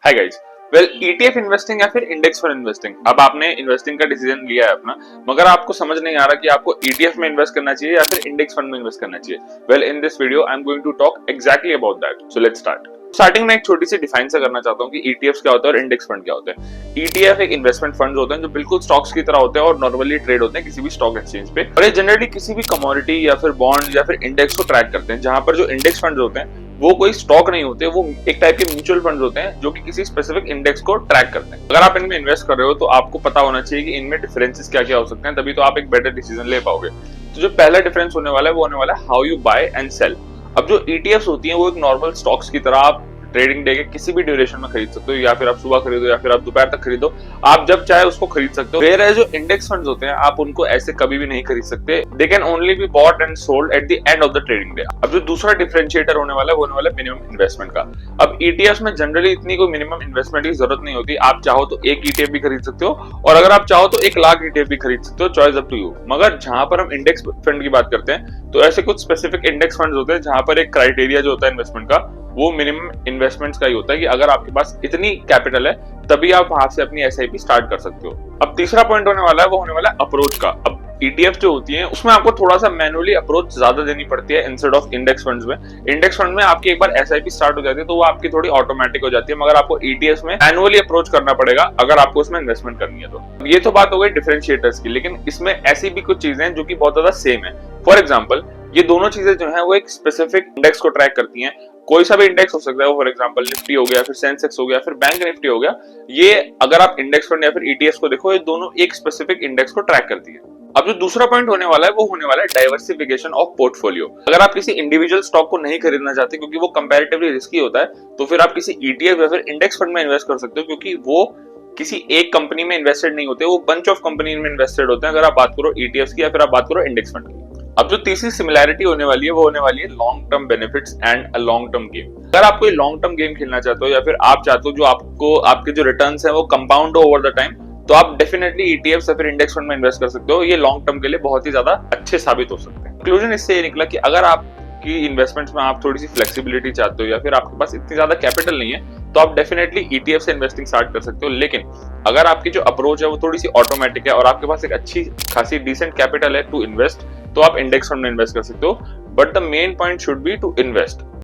Hi guys. Well, ETF investing या फिर index fund investing, अब आपने इन्वेस्टिंग का डिसीजन लिया है अपना, मगर आपको समझ नहीं आ रहा कि आपको ईटीएफ में इन्वेस्ट करना चाहिए या फिर इंडेक्स फंड में इन्वेस्ट करना चाहिए। Well, in this video I am going to talk exactly about that. So let's start. Starting में एक छोटी सी डिफाइन सा करना चाहता हूँ कि ईटीएफ क्या होता है और इंडेक्स फंड क्या होते हैं। ईटीएफ एक इन्वेस्टमेंट फंड होते हैं जो बिल्कुल स्टॉक्स की तरह होते हैं और नॉर्मली ट्रेड होते हैं किसी भी स्टॉक एक्सचेंज पे, और ये जनरली किसी भी कमोडिटी या फिर बॉन्ड या फिर इंडेक्स को ट्रैक करते हैं। जहां पर जो इंडेक्स फंड होते हैं वो कोई स्टॉक नहीं होते, वो एक टाइप के म्यूचुअल फंड होते हैं जो कि किसी स्पेसिफिक इंडेक्स को ट्रैक करते हैं। अगर आप इनमें इन्वेस्ट कर रहे हो तो आपको पता होना चाहिए कि इनमें डिफरेंसेस क्या क्या हो सकते हैं, तभी तो आप एक बेटर डिसीजन ले पाओगे। तो जो पहला डिफरेंस होने वाला है वो होने वाला है how you buy and sell. अब जो ईटीएफ्स होती हैं वो एक नॉर्मल स्टॉक्स की तरह आप ट्रेडिंग डे के किसी भी ड्यूरेशन में खरीद सकते हो, या फिर आप सुबह खरीदो या फिर आप दोपहर तक खरीदो, आप जब चाहे उसको खरीद सकते हो। वेयर जो इंडेक्स फंड्स होते हैं आप उनको ऐसे कभी भी नहीं खरीद सकते। They can only be bought and sold at the end of the trading day. अब जो दूसरा डिफरेंशिएटर होने वाला है वो होने वाला है मिनिमम इन्वेस्टमेंट का। अब ईटीएफ में जनरली इतनी कोई मिनिमम इन्वेस्टमेंट की जरूरत नहीं होती। आप चाहो तो एक ईटीएफ भी खरीद सकते हो, और अगर आप चाहो तो 1 लाख ईटीएफ भी खरीद सकते हो, चॉइस अप टू यू। मगर जहां पर हम इंडेक्स फंड की बात करते हैं तो ऐसे कुछ स्पेसिफिक इंडेक्स फंड होते हैं जहां पर एक क्राइटेरिया जो होता है इन्वेस्टमेंट का वो मिनिमम इन्वेस्टमेंट्स का ही होता है कि अगर आपके पास इतनी कैपिटल है तभी आप वहां से अपनी एसआईपी स्टार्ट कर सकते हो। अब तीसरा पॉइंट होने वाला है वो होने वाला है अप्रोच का। अब ईटीएफ जो होती है उसमें आपको थोड़ा सा मैनुअली अप्रोच ज्यादा देनी पड़ती है इंस्टेड ऑफ इंडेक्स फंड्स में। इंडेक्स फंड में आपकी एक बार एसआईपी स्टार्ट हो जाती है तो वो आपकी थोड़ी ऑटोमेटिक हो जाती है, मगर आपको ईटीएफ में मैनुअली अप्रोच करना पड़ेगा अगर आपको उसमें इन्वेस्टमेंट करनी है तो। ये तो बात हो गई डिफरेंशिएटर्स की, लेकिन इसमें ऐसी भी कुछ चीजें हैं जो कि बहुत ज्यादा सेम है। फॉर एग्जाम्पल, ये दोनों चीजें जो है वो एक स्पेसिफिक इंडेक्स को ट्रैक करती हैं। कोई सा भी इंडेक्स हो सकता है, वो फॉर एग्जांपल निफ्टी हो गया, फिर सेंसेक्स हो गया, फिर बैंक निफ्टी हो गया। ये अगर आप इंडेक्स फंड या फिर ईटीएफ को देखो, ये दोनों एक स्पेसिफिक इंडेक्स को ट्रैक करती है। अब जो दूसरा पॉइंट होने वाला है वो होने वाला है डाइवर्सिफिकेशन ऑफ पोर्टफोलियो। अगर आप किसी इंडिविजुअल स्टॉक को नहीं खरीदना चाहते क्योंकि वो कंपैरेटिवली रिस्की होता है, तो फिर आप किसी ईटीएफ या फिर इंडेक्स फंड में इन्वेस्ट कर सकते हो, क्योंकि वो किसी एक कंपनी में इन्वेस्टेड नहीं होते, वो बंच ऑफ कंपनी में इन्वेस्टेड होते हैं। अगर आप बात करो ईटीएफ की या फिर आप बात करो इंडेक्स फंड की। अब जो तीसरी सिमिलैरिटी होने वाली है वो होने वाली है long term benefits and a long term game. अगर आप कोई लॉन्ग टर्म गेम खेलना चाहते हो या फिर आप चाहते हो जो आपको आपके जो रिटर्न्स हैं वो कंपाउंड हो ओवर द टाइम, तो आप डेफिनेटली ईटीएफ या फिर इंडेक्स फंड में इन्वेस्ट कर सकते हो। ये लॉन्ग टर्म के लिए बहुत ही ज्यादा अच्छे साबित हो सकते हैं। कंक्लूजन इससे ये निकला कि अगर आपकी इन्वेस्टमेंट्स में आप थोड़ी सी फ्लेक्सिबिलिटी चाहते हो या फिर आपके पास इतनी ज्यादा कैपिटल नहीं है, तो आप डेफिनेटली ईटीएफ से इन्वेस्टिंग स्टार्ट कर सकते हो। लेकिन अगर आपकी जो अप्रोच है वो थोड़ी सी ऑटोमेटिक है और आपके पास एक अच्छी खासी डिसेंट कैपिटल है टू इन्वेस्ट, तो आप इंडेक्स फंड में इन्वेस्ट कर सकते हो। But the main point should be to invest.